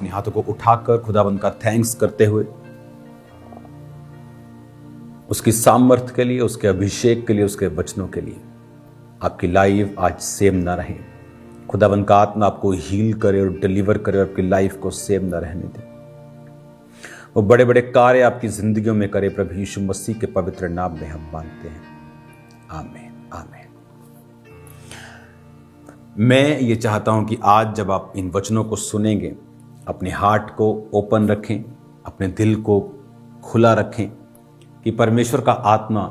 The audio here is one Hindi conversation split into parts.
अपने हाथों को उठाकर खुदावंद का थैंक्स करते हुए उसकी सामर्थ के लिए, उसके अभिषेक के लिए, उसके वचनों के लिए आपकी लाइफ आज सेम ना रहे। खुदावंद का आत्मा आपको हील करे और डिलीवर करे और आपकी लाइफ को सेम ना रहने दे। वो बड़े बड़े कार्य आपकी जिंदगियों में करे। प्रभु यीशु मसीह के पवित्र नाम में हम मांगते हैं, आमीन आमीन। मैं ये चाहता हूं कि आज जब आप इन वचनों को सुनेंगे, अपने हार्ट को ओपन रखें, अपने दिल को खुला रखें कि परमेश्वर का आत्मा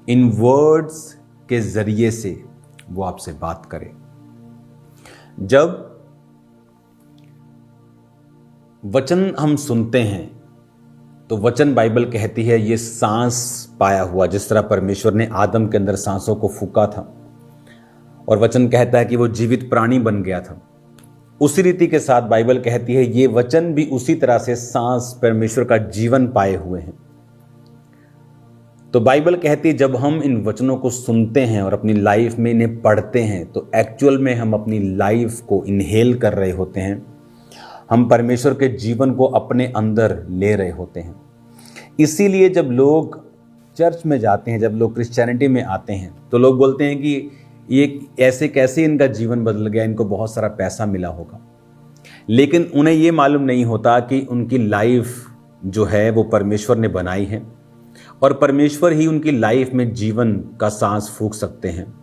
इन वर्ड्स के जरिए से वो आपसे बात करे। जब वचन हम सुनते हैं तो वचन, बाइबल कहती है, ये सांस पाया हुआ, जिस तरह परमेश्वर ने आदम के अंदर सांसों को फूका था और वचन कहता है कि वो जीवित प्राणी बन गया था, उसी रीति के साथ बाइबल कहती है ये वचन भी उसी तरह से सांस, परमेश्वर का जीवन पाए हुए हैं। तो बाइबल कहती है जब हम इन वचनों को सुनते हैं और अपनी लाइफ में इन्हें पढ़ते हैं तो एक्चुअल में हम अपनी लाइफ को इनहेल कर रहे होते हैं। हम परमेश्वर के जीवन को अपने अंदर ले रहे होते हैं। इसीलिए जब लोग चर्च में जाते हैं, जब लोग क्रिश्चियनिटी में आते हैं, तो लोग बोलते हैं कि ये ऐसे कैसे इनका जीवन बदल गया, इनको बहुत सारा पैसा मिला होगा। लेकिन उन्हें ये मालूम नहीं होता कि उनकी लाइफ जो है वो परमेश्वर ने बनाई है और परमेश्वर ही उनकी लाइफ में जीवन का सांस फूंक सकते हैं।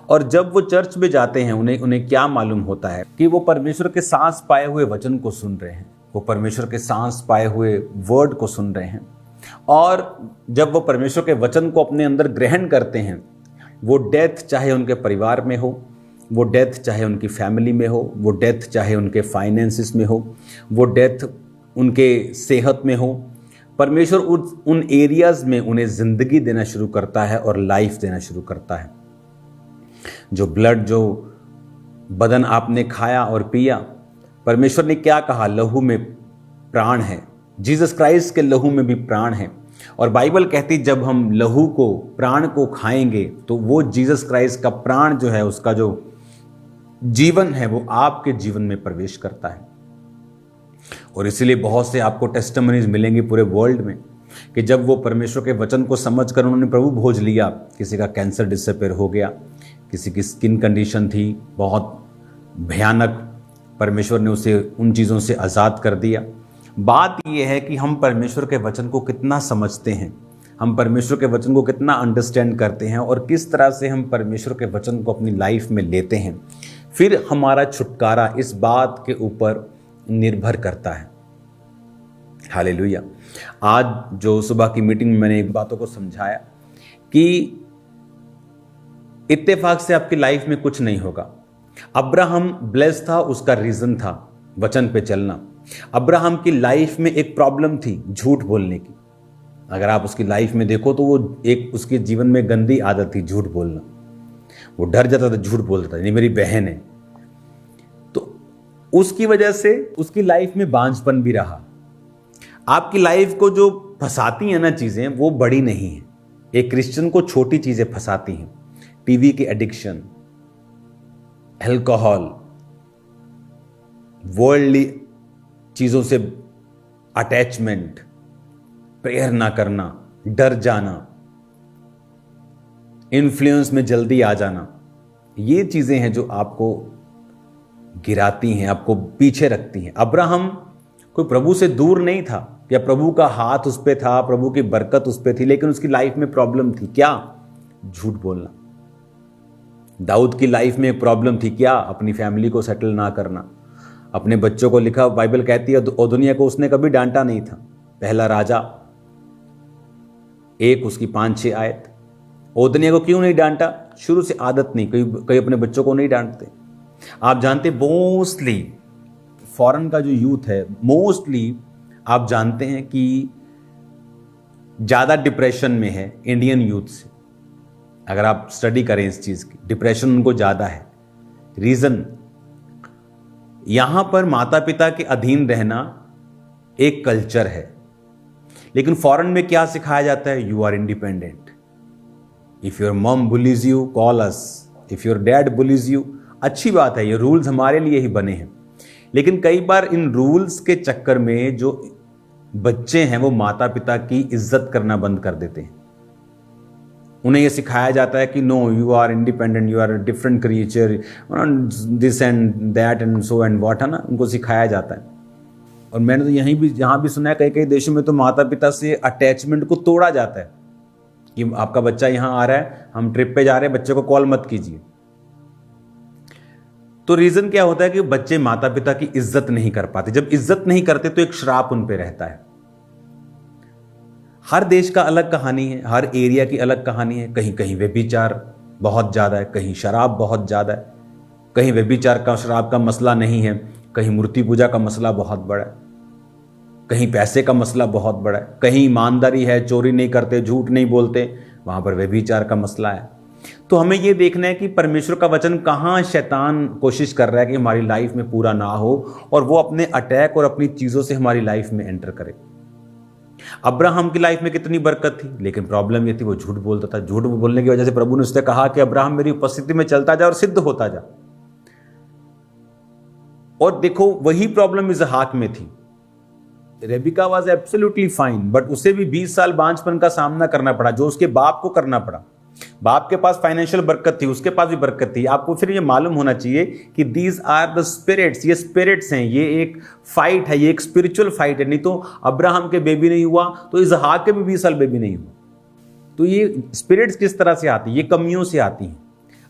और जब वो चर्च में जाते हैं उन्हें क्या मालूम होता है कि वो परमेश्वर के सांस पाए हुए वचन को सुन रहे हैं, वो परमेश्वर के सांस पाए हुए वर्ड को सुन रहे हैं। और जब वो परमेश्वर के वचन को अपने अंदर ग्रहण करते हैं, वो डेथ चाहे उनके परिवार में हो, वो डेथ चाहे उनकी फैमिली में हो, वो डेथ चाहे उनके फाइनेंसिस में हो, वो डेथ उनके सेहत में हो, परमेश्वर उन एरियाज में उन्हें जिंदगी देना शुरू करता है और लाइफ देना शुरू करता है। जो ब्लड, जो बदन आपने खाया और पिया, परमेश्वर ने क्या कहा, लहू में प्राण है। जीसस क्राइस्ट के लहू में भी प्राण है। और बाइबल कहती जब हम लहू को, प्राण को खाएंगे तो वो जीसस क्राइस्ट का प्राण जो है, उसका जो जीवन है, वो आपके जीवन में प्रवेश करता है। और इसीलिए बहुत से आपको टेस्टिमनीज मिलेंगे पूरे वर्ल्ड में कि जब वो परमेश्वर के वचन को समझकर उन्होंने प्रभु भोज लिया, किसी का कैंसर डिसअपीयर हो गया, किसी की स्किन कंडीशन थी बहुत भयानक, परमेश्वर ने उसे उन चीज़ों से आज़ाद कर दिया। बात यह है कि हम परमेश्वर के वचन को कितना समझते हैं, हम परमेश्वर के वचन को कितना अंडरस्टैंड करते हैं और किस तरह से हम परमेश्वर के वचन को अपनी लाइफ में लेते हैं। फिर हमारा छुटकारा इस बात के ऊपर निर्भर करता है। हालेलुया। आज जो सुबह की मीटिंग में मैंने एक बातों को समझाया कि इत्तेफाक से आपकी लाइफ में कुछ नहीं होगा। अब्राहम ब्लेस था, उसका रीजन था वचन पे चलना। अब्राहम की लाइफ में एक प्रॉब्लम थी, झूठ बोलने की। अगर आप उसकी लाइफ में देखो तो वो एक, उसके जीवन में गंदी आदत थी झूठ बोलना। वो डर जाता था, झूठ बोलता था, ये मेरी बहन है। तो उसकी वजह से उसकी लाइफ में बांझपन भी रहा। आपकी लाइफ को जो फंसाती हैं ना चीजें, वो बड़ी नहीं है। एक क्रिश्चियन को छोटी चीजें फंसाती हैं। टीवी की एडिक्शन, अल्कोहल, वर्ल्डली चीजों से अटैचमेंट, प्रेयर ना करना, डर जाना, इन्फ्लुएंस में जल्दी आ जाना, ये चीजें हैं जो आपको गिराती हैं, आपको पीछे रखती हैं। अब्राहम कोई प्रभु से दूर नहीं था या प्रभु का हाथ उस पे था, प्रभु की बरकत उस पे थी, लेकिन उसकी लाइफ में प्रॉब्लम थी। क्या? झूठ बोलना। दाऊद की लाइफ में प्रॉब्लम थी क्या? अपनी फैमिली को सेटल ना करना, अपने बच्चों को। लिखा बाइबल कहती है ओदनिया को उसने कभी डांटा नहीं था। पहला राजा 1 उसकी 5-6 आयत। ओदनिया को क्यों नहीं डांटा? शुरू से आदत नहीं, कई अपने बच्चों को नहीं डांटते। आप जानते मोस्टली फॉरेन का जो यूथ है, मोस्टली आप जानते हैं कि ज़्यादा डिप्रेशन में है इंडियन यूथ से। अगर आप स्टडी करें इस चीज़ की, डिप्रेशन उनको ज़्यादा है। रीज़न, यहां पर माता पिता के अधीन रहना एक कल्चर है, लेकिन फॉरेन में क्या सिखाया जाता है? You are independent. If your mom bullies you, call us. If your dad bullies you, अच्छी बात है, ये रूल्स हमारे लिए ही बने हैं। लेकिन कई बार इन रूल्स के चक्कर में जो बच्चे हैं वो माता पिता की इज्जत करना बंद कर देते हैं। उन्हें यह सिखाया जाता है कि no, you are independent, you are a different creature, this and that and so and what, है ना, उनको सिखाया जाता है। और मैंने तो यहाँ भी सुना है कई कई देशों में तो माता पिता से अटैचमेंट को तोड़ा जाता है कि आपका बच्चा यहाँ आ रहा है, हम ट्रिप पे जा रहे हैं, बच्चे को कॉल मत कीजिए। तो रीजन क्या होता है कि बच्चे माता पिता की इज्जत नहीं कर पाते। जब इज्जत नहीं करते तो एक श्राप उन पे रहता है। हर देश का अलग कहानी है, हर एरिया की अलग कहानी है। कहीं कहीं व्यभिचार बहुत ज्यादा है, कहीं शराब बहुत ज्यादा है, कहीं व्यभिचार का शराब का मसला नहीं है, कहीं मूर्ति पूजा का मसला बहुत बड़ा है, कहीं पैसे का मसला बहुत बड़ा है, कहीं ईमानदारी है, चोरी नहीं करते, झूठ नहीं बोलते, वहां पर व्यभिचार का मसला है। तो हमें यह देखना है कि परमेश्वर का वचन कहां शैतान कोशिश कर रहा है कि हमारी लाइफ में पूरा ना हो और वो अपने अटैक और अपनी चीजों से हमारी लाइफ में एंटर करे। अब्राहम की लाइफ में कितनी बरकत थी, लेकिन प्रॉब्लम ये थी वो झूठ बोलता था। झूठ बोलने की वजह से प्रभु ने उससे कहा कि अब्राहम मेरी उपस्थिति में चलता जा और सिद्ध होता जा। और देखो वही प्रॉब्लम इसहाक में थी। Rebecca was absolutely fine, but उसे भी 20 साल बांझपन का सामना करना पड़ा, जो उसके बाप को करना पड़ा। बाप के पास फाइनेंशियल बरकत थी, उसके पास भी बरकत थी। आपको फिर ये मालूम होना चाहिए कि दीज आर द स्पिरिट्स, ये स्पिरिट्स हैं, ये एक फाइट है, ये एक स्पिरिचुअल फाइट है। नहीं तो अब्राहम के बेबी नहीं हुआ तो इसहाक के भी 20 साल बेबी नहीं हुआ। तो ये स्पिरिट्स किस तरह से आती है? ये कमियों से आती हैं।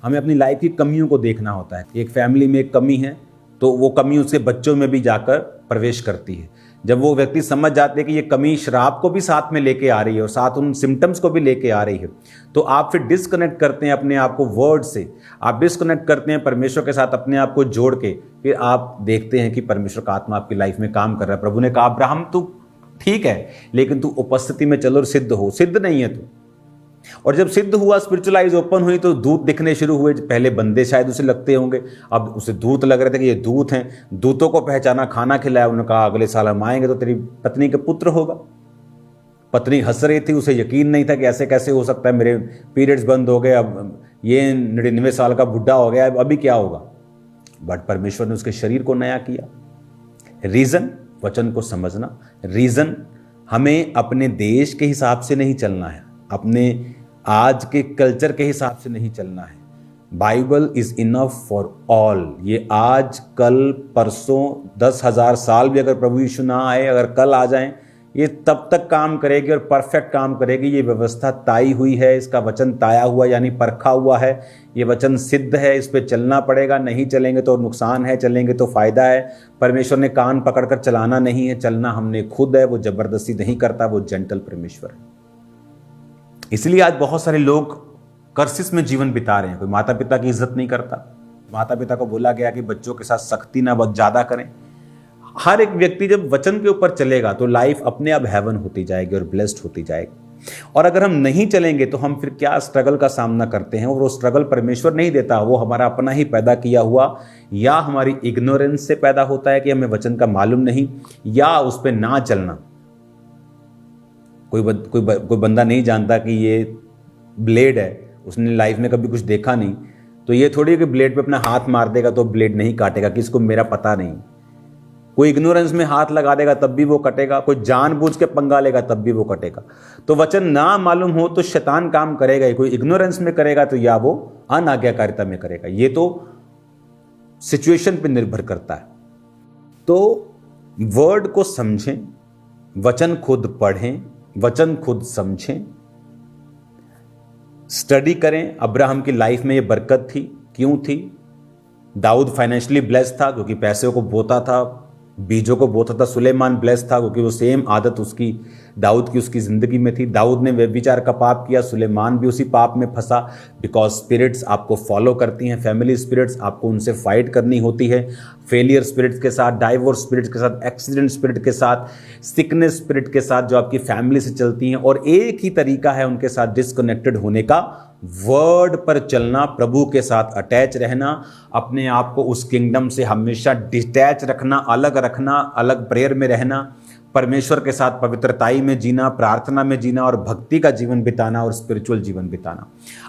हमें अपनी लाइफ की कमियों को देखना होता है। एक फैमिली में एक कमी है तो वो कमी उसके बच्चों में भी जाकर प्रवेश करती है। जब वो व्यक्ति समझ जाते हैं कि ये कमी श्राप को भी साथ में लेके आ रही है और साथ उन सिम्टम्स को भी लेके आ रही है, तो आप फिर डिस्कनेक्ट करते हैं अपने आप को वर्ड से, आप डिस्कनेक्ट करते हैं परमेश्वर के साथ अपने आप को जोड़ के। फिर आप देखते हैं कि परमेश्वर का आत्मा आपकी लाइफ में काम कर रहा है। प्रभु ने कहा अब्राहम तू ठीक है, लेकिन तू उपस्थिति में चलो और सिद्ध हो। सिद्ध नहीं है तू। और जब सिद्ध हुआ, स्पिरिचुअल आइज ओपन हुई, तो दूत दिखने शुरू हुए। पहले बंदे शायद उसे लगते होंगे, अब उसे दूत लग रहे थे कि ये दूत हैं। दूतों को पहचाना, खाना खिलाया, उन्होंने कहा अगले साल हम आएंगे तो तेरी पत्नी का पुत्र होगा। पत्नी हंस रही थी, उसे यकीन नहीं था कि ऐसे कैसे हो सकता है, मेरे पीरियड्स बंद हो गए, अब ये 99 साल का बुढ़ा हो गया, अभी क्या होगा। बट परमेश्वर ने उसके शरीर को नया किया। रीजन वचन को समझना। रीजन हमें अपने देश के हिसाब से नहीं चलना है, अपने आज के कल्चर के हिसाब से नहीं चलना है। Bible is enough for all. ये आज कल परसों 10,000 साल भी अगर प्रभु यीशु ना आए, अगर कल आ जाएं, ये तब तक काम करेगी और परफेक्ट काम करेगी। ये व्यवस्था ताई हुई है, इसका वचन ताया हुआ यानी परखा हुआ है। ये वचन सिद्ध है, इस पे चलना पड़ेगा। नहीं चलेंगे तो नुकसान है, चलेंगे तो फायदा है। परमेश्वर ने कान पकड़कर चलाना नहीं है, चलना हमने खुद है। वो जबरदस्ती नहीं करता, वो जेंटल परमेश्वर है। इसलिए आज बहुत सारे लोग कर्सिस में जीवन बिता रहे हैं। कोई माता पिता की इज्जत नहीं करता। माता पिता को बोला गया कि बच्चों के साथ सख्ती ना बहुत ज्यादा करें। हर एक व्यक्ति जब वचन के ऊपर चलेगा तो लाइफ अपने आप हेवन होती जाएगी और ब्लेस्ड होती जाएगी। और अगर हम नहीं चलेंगे तो हम फिर क्या स्ट्रगल का सामना करते हैं, और वो स्ट्रगल परमेश्वर नहीं देता, वो हमारा अपना ही पैदा किया हुआ, या हमारी इग्नोरेंस से पैदा होता है कि हमें वचन का मालूम नहीं, या उस पर ना चलना। कोई बंदा नहीं जानता कि ये ब्लेड है, उसने लाइफ में कभी कुछ देखा नहीं, तो ये थोड़ी कि ब्लेड पे अपना हाथ मार देगा तो ब्लेड नहीं काटेगा, किसको मेरा पता नहीं। कोई इग्नोरेंस में हाथ लगा देगा तब भी वो कटेगा, कोई जानबूझ के पंगा लेगा तब भी वो कटेगा। तो वचन ना मालूम हो तो शैतान काम करेगा ही। कोई इग्नोरेंस में करेगा तो या वो अनाज्ञाकारिता में करेगा। ये तो सिचुएशन पे निर्भर करता है। तो वर्ड को समझें, वचन खुद पढ़ें, वचन खुद समझें, स्टडी करें। अब्राहम की लाइफ में ये बरकत थी, क्यों थी? दाऊद फाइनेंशियली ब्लेस्ड था क्योंकि पैसे को बोता था, बीजों को बोता था। सुलेमान ब्लेस्ड था क्योंकि वो सेम आदत उसकी दाऊद की उसकी जिंदगी में थी। दाऊद ने व्यभिचार का पाप किया, सुलेमान भी उसी पाप में फंसा। बिकॉज स्पिरिट्स आपको फॉलो करती हैं, फैमिली स्पिरिट्स, आपको उनसे फाइट करनी होती है। फेलियर स्पिरिट्स के साथ, डाइवोर्स स्पिरिट्स के साथ, एक्सीडेंट स्पिरिट के साथ, सिकनेस स्पिरिट के साथ जो आपकी फैमिली से चलती हैं। और एक ही तरीका है उनके साथ डिस्कनेक्टेड होने का, वर्ड पर चलना, प्रभु के साथ अटैच रहना, अपने आप को उस किंगडम से हमेशा डिटैच रखना, अलग रखना, अलग प्रेयर में रहना, परमेश्वर के साथ पवित्रताई में जीना, प्रार्थना में जीना और भक्ति का जीवन बिताना और स्पिरिचुअल जीवन बिताना।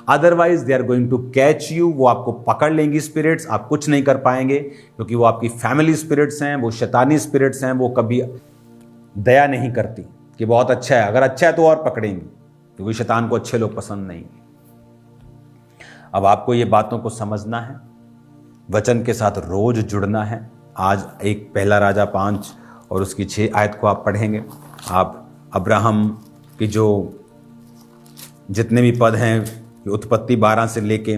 Otherwise they are going to catch you, वो आपको पकड़ लेंगी स्पिरिट्स, आप कुछ नहीं कर पाएंगे, क्योंकि वो आपकी फैमिली स्पिरिट्स हैं, वो शैतानी स्पिरिट्स हैं। वो कभी दया नहीं करती कि बहुत अच्छा है, अगर अच्छा है तो और पकड़ेंगे, क्योंकि शैतान को अच्छे लोग पसंद नहीं। अब आपको ये बातों को समझना है, वचन के साथ रोज जुड़ना है। आज एक पहला राजा 5 और उसकी 6 आयत को आप पढ़ेंगे। आप अब्राहम की जो जितने भी पद हैं, उत्पत्ति 12 से लेके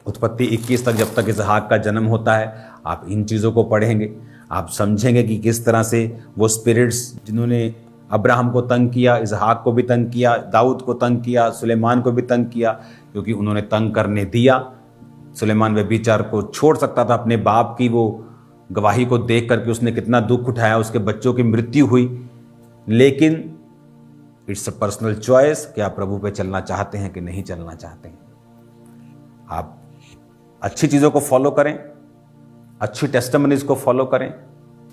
उत्पत्ति 21 तक, जब तक इसहाक का जन्म होता है, आप इन चीज़ों को पढ़ेंगे। आप समझेंगे कि किस तरह से वो स्पिरिट्स जिन्होंने अब्राहम को तंग किया, इसहाक को भी तंग किया, दाऊद को तंग किया, सुलेमान को भी तंग किया, क्योंकि उन्होंने तंग करने दिया। सुलेमान व्यभिचार को छोड़ सकता था, अपने बाप की वो गवाही को देख करके उसने कितना दुख उठाया, उसके बच्चों की मृत्यु हुई। लेकिन इट्स अ पर्सनल चॉइस कि आप प्रभु पे चलना चाहते हैं कि नहीं चलना चाहते हैं। आप अच्छी चीज़ों को फॉलो करें, अच्छी टेस्टिमनीज को फॉलो करें,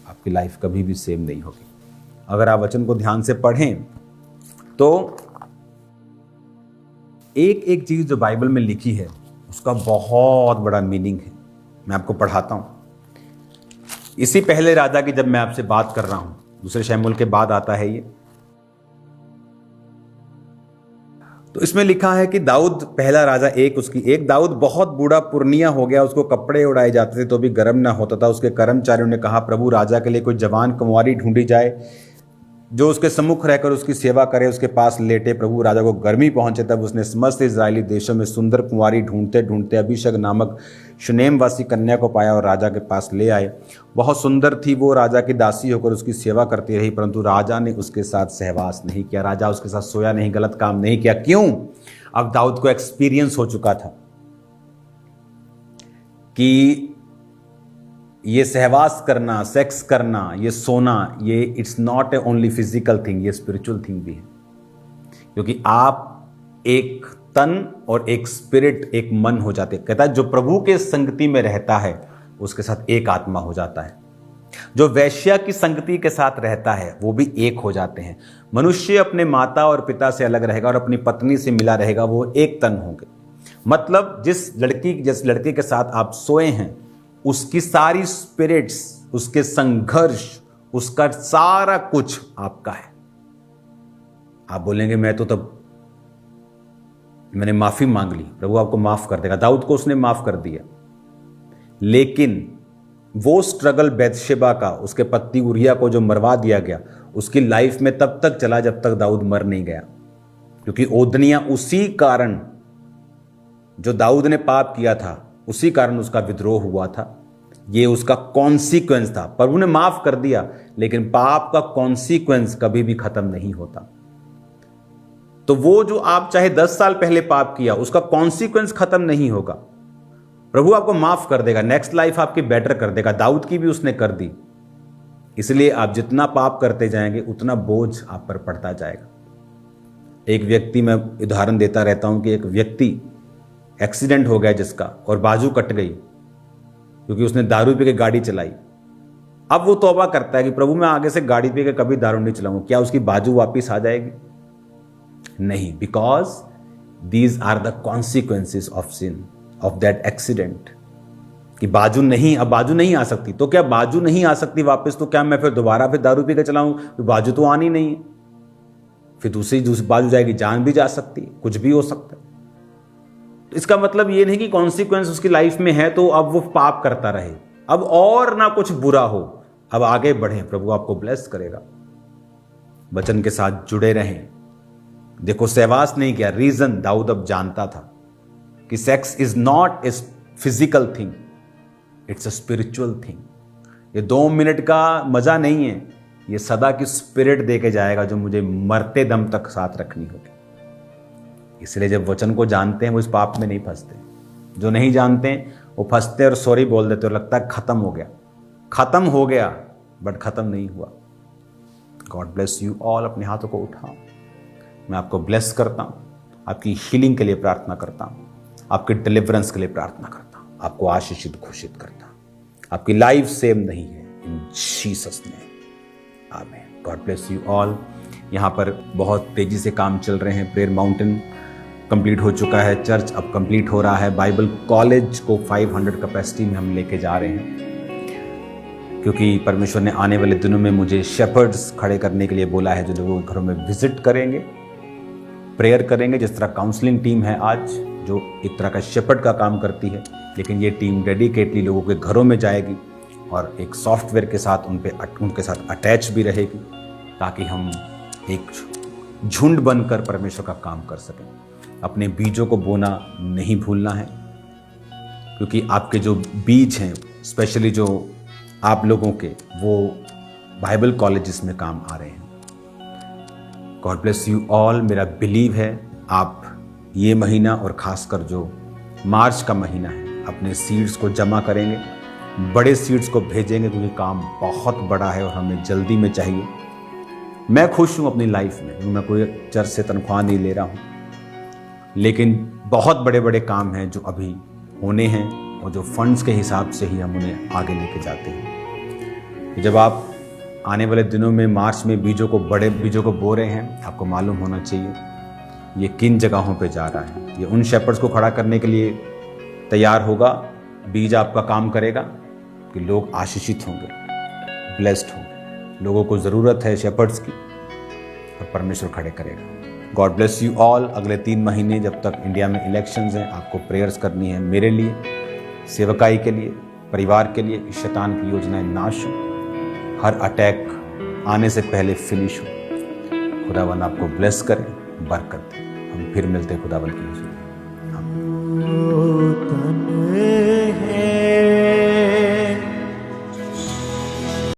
आपकी लाइफ कभी भी सेम नहीं होगी। अगर आप वचन को ध्यान से पढ़ें तो एक एक चीज़ जो बाइबल में लिखी है उसका बहुत बड़ा मीनिंग है। मैं आपको पढ़ाता हूं। इसी पहले राजा की जब मैं आपसे बात कर रहा हूं, दूसरे शमूएल के बाद आता है ये, तो इसमें लिखा है कि दाऊद, पहला राजा 1 उसकी 1, दाऊद बहुत बूढ़ा पुरनिया हो गया, उसको कपड़े उड़ाए जाते थे तो भी गर्म ना होता था। उसके कर्मचारियों ने कहा, प्रभु राजा के लिए कोई जवान कुंवारी ढूंढी जाए जो उसके सम्मुख रहकर उसकी सेवा करे, उसके पास लेटे। प्रभु राजा को गर्मी पहुंचे, तब उसने समस्त इजरायली देशों में सुंदर कुंवारी ढूंढते ढूंढते अभिषेक नामक शुनेमवासी कन्या को पाया और राजा के पास ले आए। बहुत सुंदर थी वो, राजा की दासी होकर उसकी सेवा करती रही, परंतु राजा ने उसके साथ सहवास नहीं किया, राजा उसके साथ सोया नहीं, गलत काम नहीं किया। क्यों? अब दाऊद को एक्सपीरियंस हो चुका था कि ये सहवास करना, सेक्स करना, ये सोना, ये it's not A only physical thing, ये स्पिरिचुअल थिंग भी है। क्योंकि आप एक तन और एक स्पिरिट, एक मन हो जाते। कहता है जो प्रभु के संगति में रहता है उसके साथ एक आत्मा हो जाता है। जो वैश्या की संगति के साथ रहता है वो भी एक हो जाते हैं। मनुष्य अपने माता और पिता से अलग रहेगा और अपनी पत्नी से मिला रहेगा, वो एक तन होंगे। मतलब जिस लड़के के साथ आप सोए हैं उसकी सारी स्पिरिट्स, उसके संघर्ष, उसका सारा कुछ आपका है। आप बोलेंगे मैं तो तब मैंने माफी मांग ली, प्रभु आपको माफ कर देगा। दाऊद को उसने माफ कर दिया, लेकिन वो स्ट्रगल बैतशेबा का, उसके पति उरिया को जो मरवा दिया गया, उसकी लाइफ में तब तक चला जब तक दाऊद मर नहीं गया। क्योंकि ओदनिया उसी कारण, जो दाऊद ने पाप किया था उसी कारण उसका विद्रोह हुआ था। ये उसका कॉन्सिक्वेंस था। प्रभु ने माफ कर दिया, लेकिन पाप का कॉन्सिक्वेंस कभी भी खत्म नहीं होता। तो वो जो आप चाहे 10 साल पहले पाप किया, उसका कॉन्सिक्वेंस खत्म नहीं होगा। प्रभु आपको माफ कर देगा, नेक्स्ट लाइफ आपकी बेटर कर देगा। दाऊद की भी उसने कर दी। इसलिए आप जितना पाप करते जाएंगे उतना बोझ आप पर पड़ता जाएगा। एक व्यक्ति, मैं उदाहरण देता रहता हूं कि एक व्यक्ति एक्सीडेंट हो गया जिसका, और बाजू कट गई क्योंकि उसने दारू पी के गाड़ी चलाई। अब वो तौबा करता है कि प्रभु मैं आगे से गाड़ी पी के कभी दारू नहीं चलाऊंगा। क्या उसकी बाजू वापस आ जाएगी? नहीं, because these are the consequences of sin, of that accident. कि बाजू नहीं, अब बाजू नहीं आ सकती। तो क्या बाजू नहीं आ सकती वापस, तो क्या मैं फिर दोबारा फिर दारू पी के चलाऊं? बाजू तो आनी नहीं है, फिर दूसरी बाजू जाएगी, जान भी जा सकती है, कुछ भी हो सकता है। इसका मतलब ये नहीं कि कॉन्सिक्वेंस उसकी लाइफ में है तो अब वो पाप करता रहे, अब और ना कुछ बुरा हो, अब आगे बढ़े, प्रभु आपको ब्लेस करेगा। वचन के साथ जुड़े रहें। देखो, सहवास नहीं किया, रीजन दाऊद अब जानता था कि sex is not a physical thing, it's a spiritual thing. ये 2 मिनट का मजा नहीं है, ये सदा की स्पिरिट दे के जाएगा जो मुझे मरते दम तक साथ रखनी होगी। इसलिए जब वचन को जानते हैं वो इस पाप में नहीं फंसते। जो नहीं जानते हैं वो फंसते और सॉरी बोल देते और लगता है खत्म हो गया, खत्म हो गया, बट खत्म नहीं हुआ। God bless you all. अपने हाथों को उठाओ। मैं आपको ब्लेस करता हूं, आपकी हीलिंग के लिए प्रार्थना करता हूं, आपके डिलीवरेंस के लिए प्रार्थना करता हूं, आपको आशीषित घोषित करता हूं। आपकी लाइफ सेम नहीं है, इन जीसस नेम। आमीन। God bless you all. यहाँ पर बहुत तेजी से काम चल रहे हैं। प्रेयर माउंटेन कंप्लीट हो चुका है, चर्च अब कंप्लीट हो रहा है, बाइबल कॉलेज को 500 कैपेसिटी में हम लेके जा रहे हैं, क्योंकि परमेश्वर ने आने वाले दिनों में मुझे शेपर्ड्स खड़े करने के लिए बोला है, जो लोगों के घरों में विजिट करेंगे, प्रेयर करेंगे। जिस तरह काउंसलिंग टीम है आज, जो एक तरह का शेपर्ड का काम करती है, लेकिन ये टीम डेडिकेटली लोगों के घरों में जाएगी और एक सॉफ्टवेयर के साथ उनके साथ अटैच भी रहेगी, ताकि हम एक झुंड बनकर परमेश्वर का काम कर सकें। अपने बीजों को बोना नहीं भूलना है, क्योंकि आपके जो बीज हैं, स्पेशली जो आप लोगों के, वो बाइबल कॉलेजेस में काम आ रहे हैं। God bless you all. मेरा बिलीव है आप ये महीना और खासकर जो मार्च का महीना है, अपने सीड्स को जमा करेंगे, बड़े सीड्स को भेजेंगे, क्योंकि काम बहुत बड़ा है और हमें जल्दी में चाहिए। मैं खुश हूँ अपनी लाइफ में, मैं कोई चर्च से तनख्वाह नहीं ले रहा हूँ, लेकिन बहुत बड़े बड़े काम हैं जो अभी होने हैं, और जो फंड्स के हिसाब से ही हम उन्हें आगे लेके जाते हैं। जब आप आने वाले दिनों में मार्च में बड़े बीजों को बो रहे हैं, आपको मालूम होना चाहिए ये किन जगहों पे जा रहा है। ये उन शेपर्ड्स को खड़ा करने के लिए तैयार होगा, बीज आपका काम करेगा कि लोग आशीषित होंगे, ब्लेस्ड होंगे। लोगों को ज़रूरत है शेपर्ड्स की, और परमेश्वर खड़े करेगा। God bless you all. अगले 3 महीने जब तक इंडिया में इलेक्शंस हैं, आपको प्रेयर्स करनी है मेरे लिए, सेवकाई के लिए, परिवार के लिए, कि शैतान की योजनाएं नाश हो, हर अटैक आने से पहले फिनिश हो। खुदावन आपको ब्लेस करे, बरकत दे। हम फिर मिलते हैं खुदावन की।